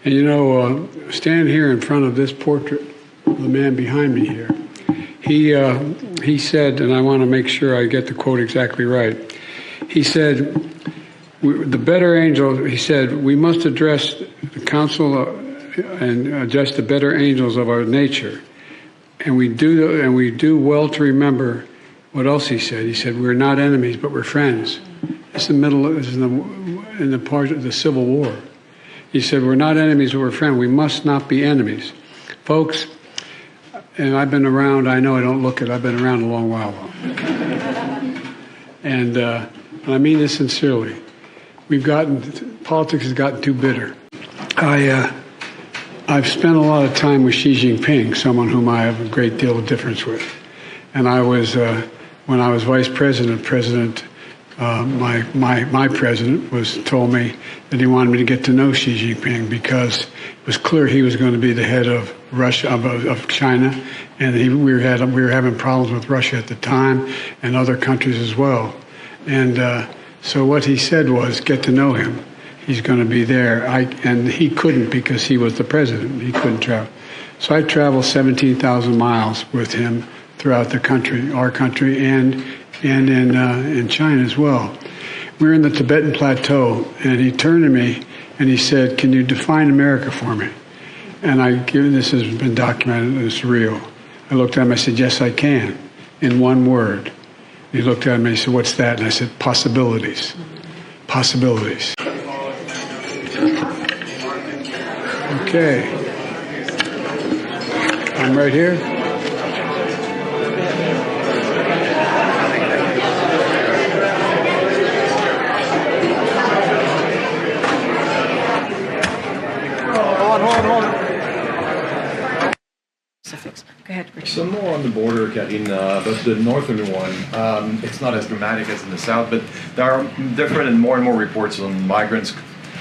And you know, stand here in front of this portrait, the man behind me here, he said, and I want to make sure I get the quote exactly right. He said, the better angels, he said, we must address the council and address the better angels of our nature. And we do well to remember what else he said. He said, we're not enemies, but we're friends. It's in the part of the Civil War. He said, we're not enemies, but we're friends. We must not be enemies. Folks, and I've been around, I know I don't look it, I've been around a long while. And I mean this sincerely. Politics has gotten too bitter. I've spent a lot of time with Xi Jinping, someone whom I have a great deal of difference with. And I was, when I was vice president, my president told me that he wanted me to get to know Xi Jinping because it was clear he was going to be the head of Russia, of China, and we were having problems with Russia at the time and other countries as well. And so what he said was, get to know him. He's going to be there. And he couldn't because he was the president. He couldn't travel. So I traveled 17,000 miles with him throughout the country, our country, and in China as well. We were in the Tibetan Plateau, and he turned to me and he said, can you define America for me? And this has been documented, it's real. I looked at him, I said, yes, I can, in one word. He looked at me and he said, what's that? And I said, possibilities. Possibilities. Okay. I'm right here. Hold on. Specifics. Go ahead, Richard. Some more on the border, Kathleen, but the northern one, it's not as dramatic as in the south, but there are different and more reports on migrants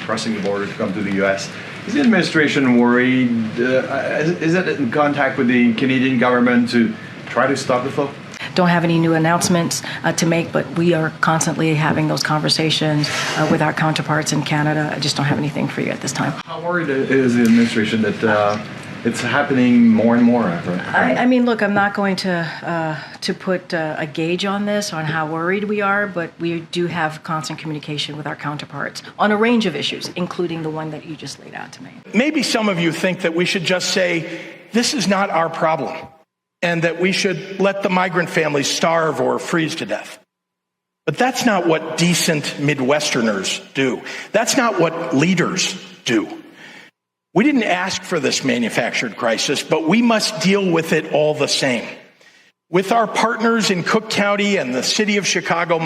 crossing the border to come to the U.S. Is the administration worried? Is it in contact with the Canadian government to try to stop the flow? Don't have any new announcements to make, but we are constantly having those conversations with our counterparts in Canada. I just don't have anything for you at this time. How worried is the administration that it's happening more and more? I mean, look, I'm not going to put a gauge on this, on how worried we are, but we do have constant communication with our counterparts on a range of issues, including the one that you just laid out to me. Maybe some of you think that we should just say, this is not our problem, and that we should let the migrant families starve or freeze to death. But that's not what decent Midwesterners do. That's not what leaders do. We didn't ask for this manufactured crisis, but we must deal with it all the same. With our partners in Cook County and the city of Chicago,